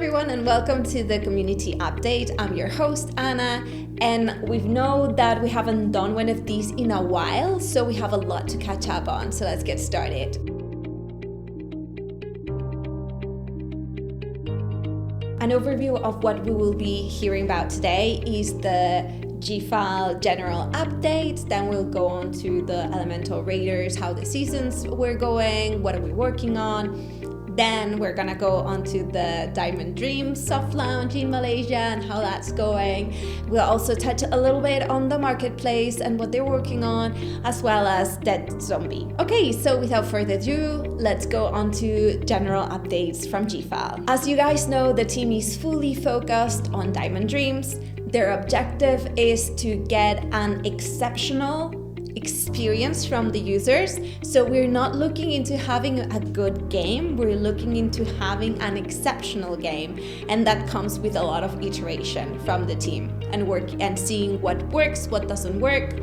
everyone, and welcome to the community update. I'm your host, Anna, and we know that we haven't done one of these in a while, so we have a lot to catch up on. So let's get started. An overview of what we will be hearing about today is the GFAL general update. Then we'll go on to the Elemental Raiders, how the seasons were going, what are we working on. Then we're gonna go on to the Diamond Dreams soft launch in Malaysia and how that's going. We'll also touch a little bit on the marketplace and what they're working on, as well as Dead Zombie. Okay, so without further ado, let's go on to general updates from GFAL. As you guys know, the team is fully focused on Diamond Dreams. Their objective is to get an exceptional experience from the users. So we're not looking into having a good game, we're looking into having an exceptional game, and that comes with a lot of iteration from the team and work and seeing what works, what doesn't work,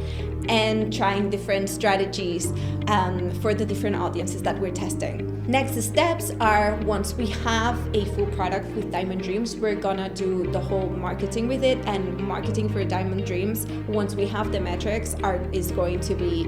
and trying different strategies for the different audiences that we're testing. Next steps are, once we have a full product with Diamond Dreams, we're gonna do the whole marketing with it, and marketing for Diamond Dreams, once we have the metrics, is going to be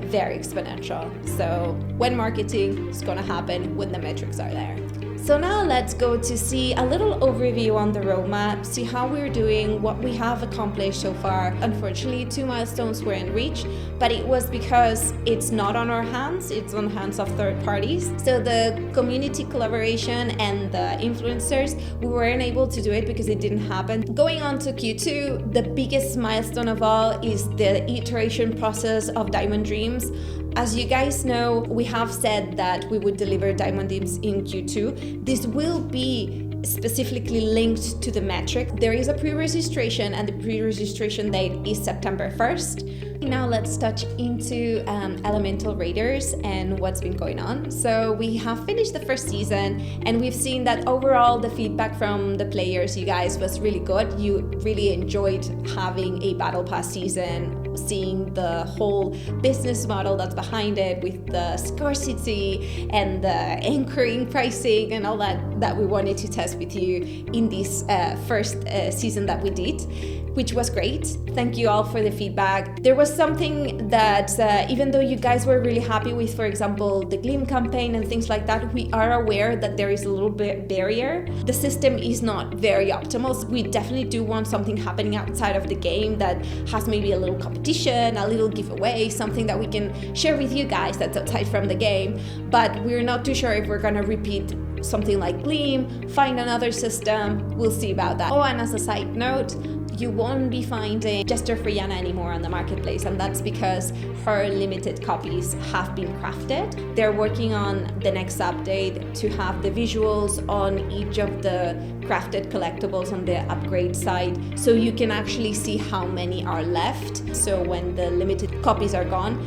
very exponential. So when marketing is gonna happen when the metrics are there. So now let's go to see a little overview on the roadmap, see how we're doing, what we have accomplished so far. Unfortunately, 2 milestones weren't reached, but it was because it's not on our hands, it's on hands of third parties. So the community collaboration and the influencers, we weren't able to do it because it didn't happen. Going on to Q2, the biggest milestone of all is the iteration process of Diamond Dreams. As you guys know, we have said that we would deliver Diamond Dreams in Q2. This will be specifically linked to the metric. There is a pre-registration, and the pre-registration date is September 1st. Now let's touch into Elemental Raiders and what's been going on. So we have finished the first season, and we've seen that overall the feedback from the players, you guys, was really good. You really enjoyed having a Battle Pass season, seeing the whole business model that's behind it with the scarcity and the anchoring pricing and all that we wanted to test with you in this first season that we did, which was great. Thank you all for the feedback. There was something that even though you guys were really happy with, for example, the Gleam campaign and things like that, we are aware that there is a little bit barrier. The system is not very optimal. So we definitely do want something happening outside of the game that has maybe a little competition, a little giveaway, something that we can share with you guys that's outside from the game. But we're not too sure if we're gonna repeat something like Gleam, find another system. We'll see about that. Oh, and as a side note, you won't be finding Jester for Yana anymore on the marketplace, and that's because her limited copies have been crafted. They're working on the next update to have the visuals on each of the crafted collectibles on the upgrade side, so you can actually see how many are left. So when the limited copies are gone,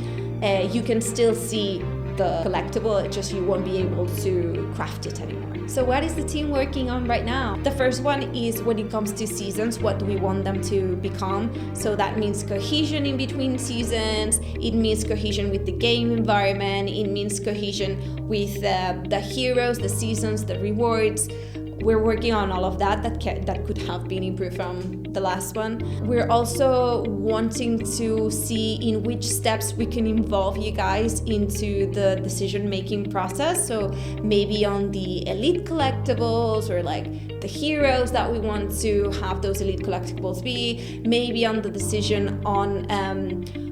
you can still see the collectible, just you won't be able to craft it anymore. So what is the team working on right now? The first one is when it comes to seasons, what do we want them to become? So that means cohesion in between seasons, it means cohesion with the game environment, it means cohesion with the heroes, the seasons, the rewards. We're working on all of that could have been improved from the last one. We're also wanting to see in which steps we can involve you guys into the decision-making process. So maybe on the elite collectibles, or like the heroes that we want to have those elite collectibles be, maybe on the decision on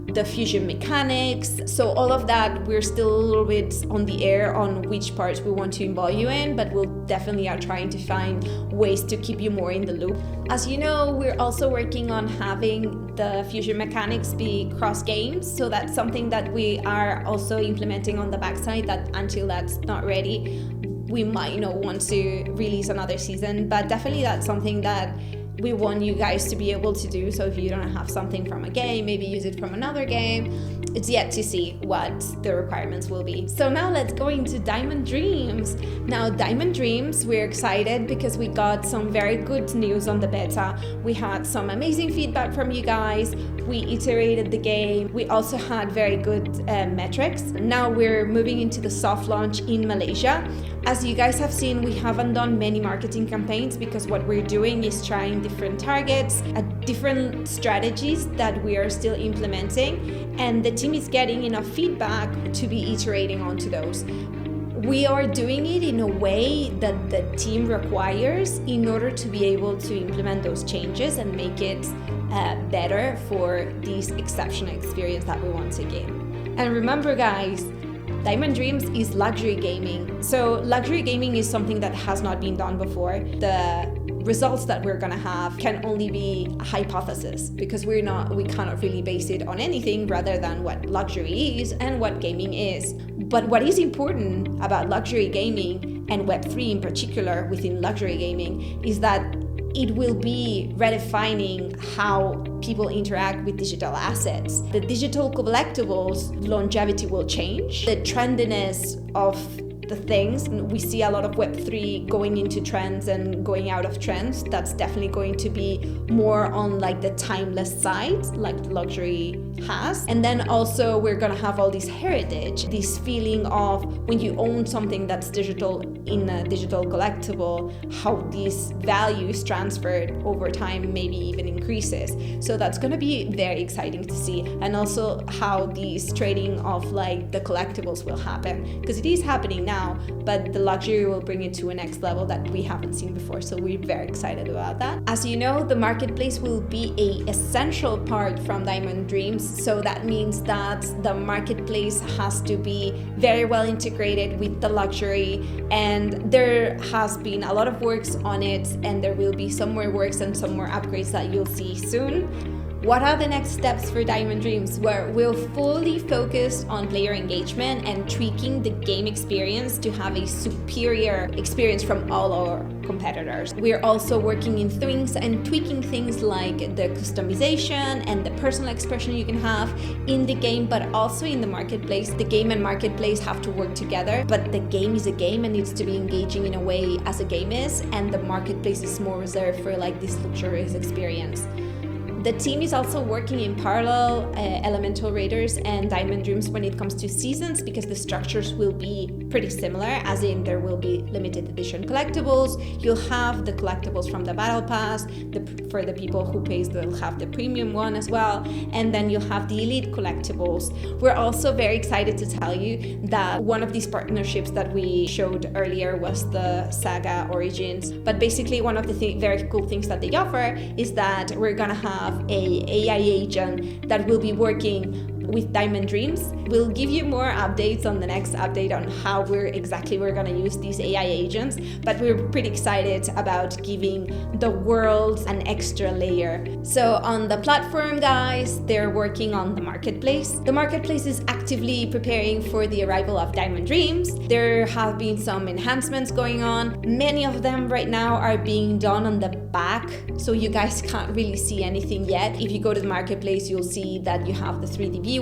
the fusion mechanics. So all of that, we're still a little bit on the air on which parts we want to involve you in, but we'll definitely are trying to find ways to keep you more in the loop. As you know, we're also working on having the fusion mechanics be cross games. So that's something that we are also implementing on the backside, that until that's not ready, we might not want to release another season, but definitely that's something that we want you guys to be able to do. So if you don't have something from a game, maybe use it from another game. It's yet to see what the requirements will be. So now let's go into Diamond Dreams. Now Diamond Dreams, we're excited because we got some very good news on the beta. We had some amazing feedback from you guys. We iterated the game. We also had very good metrics. Now we're moving into the soft launch in Malaysia. As you guys have seen, we haven't done many marketing campaigns because what we're doing is trying different targets, different strategies that we are still implementing, and the team is getting enough feedback to be iterating onto those. We are doing it in a way that the team requires in order to be able to implement those changes and make it better for this exceptional experience that we want to give. And remember guys, Diamond Dreams is luxury gaming. So luxury gaming is something that has not been done before. The results that we're gonna have can only be a hypothesis because we cannot really base it on anything rather than what luxury is and what gaming is. But what is important about luxury gaming and Web3 in particular within luxury gaming is that it will be redefining how people interact with digital assets. The digital collectibles longevity will change. The trendiness of the things, we see a lot of Web3 going into trends and going out of trends. That's definitely going to be more on like the timeless side, like luxury has. And then also we're gonna have all this heritage, this feeling of when you own something that's digital in a digital collectible, how this value is transferred over time, maybe even increases. So that's gonna be very exciting to see. And also how this trading of like the collectibles will happen, because it is happening now, but the luxury will bring it to a next level that we haven't seen before. So we're very excited about that. As you know, the marketplace will be an essential part from Diamond Dreams. So that means that the marketplace has to be very well integrated with the luxury, and there has been a lot of works on it, and there will be some more works and some more upgrades that you'll see soon. What are the next steps for Diamond Dreams? Where we'll fully focus on player engagement and tweaking the game experience to have a superior experience from all our competitors. We're also working in things and tweaking things like the customization and the personal expression you can have in the game, but also in the marketplace. The game and marketplace have to work together, but the game is a game and needs to be engaging in a way as a game is, and the marketplace is more reserved for like this luxurious experience. The team is also working in parallel, Elemental Raiders and Diamond Dreams when it comes to seasons, because the structures will be pretty similar, as in there will be limited edition collectibles. You'll have the collectibles from the Battle Pass, for the people who pays, they'll have the premium one as well, and then you'll have the Elite collectibles. We're also very excited to tell you that one of these partnerships that we showed earlier was the Saga Origins, but basically one of the very cool things that they offer is that we're gonna have a AI agent that will be working with Diamond Dreams. We'll give you more updates on the next update on how we're gonna use these AI agents, but we're pretty excited about giving the world an extra layer. So on the platform, guys, they're working on the marketplace. The marketplace is actively preparing for the arrival of Diamond Dreams. There have been some enhancements going on. Many of them right now are being done on the back, so you guys can't really see anything yet. If you go to the marketplace, you'll see that you have the 3D viewer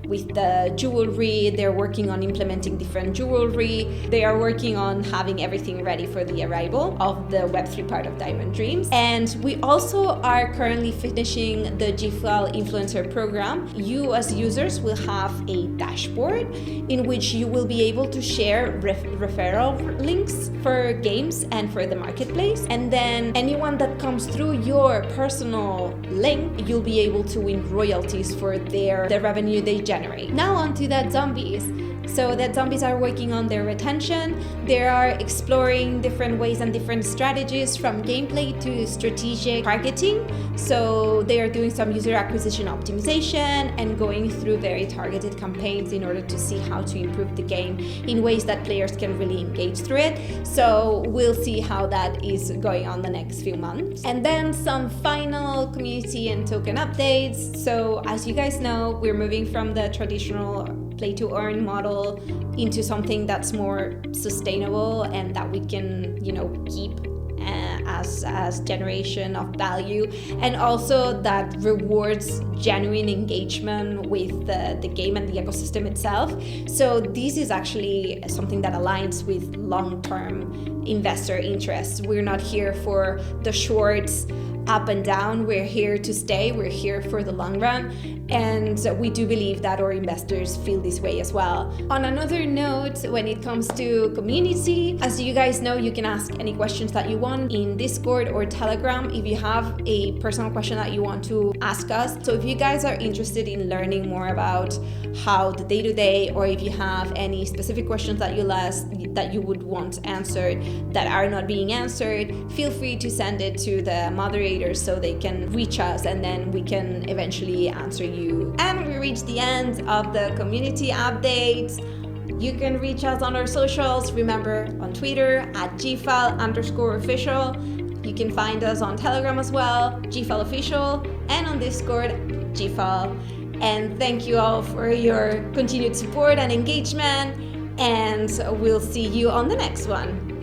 with the jewelry. They're working on implementing different jewelry. They are working on having everything ready for the arrival of the Web3 part of Diamond Dreams. And we also are currently finishing the GFAL influencer program. You as users will have a dashboard in which you will be able to share referral links for games and for the marketplace. And then anyone that comes through your personal link, you'll be able to win royalties for the revenue they generate. Now on to Dead Zombies. So Dead Zombies are working on their retention. They are exploring different ways and different strategies from gameplay to strategic targeting. So they are doing some user acquisition optimization and going through very targeted campaigns in order to see how to improve the game in ways that players can really engage through it. So we'll see how that is going on the next few months. And then some final community and token updates. So as you guys know, we're moving from the traditional play to earn model into something that's more sustainable and that we can, keep as generation of value, and also that rewards genuine engagement with the game and the ecosystem itself. So this is actually something that aligns with long-term investor interests. We're not here for the shorts up and down. We're here to stay. We're here for the long run. And we do believe that our investors feel this way as well. On another note, when it comes to community, as you guys know, you can ask any questions that you want in Discord or Telegram if you have a personal question that you want to ask us. So if you guys are interested in learning more about how the day-to-day, or if you have any specific questions that you would want answered that are not being answered, feel free to send it to the moderators so they can reach us, and then we can eventually answer you. And we reached the end of the community update. You can reach us on our socials. Remember, on Twitter at GFAL_official. You can find us on Telegram as well, GFAL official, and on Discord, GFAL. And thank you all for your continued support and engagement. And we'll see you on the next one.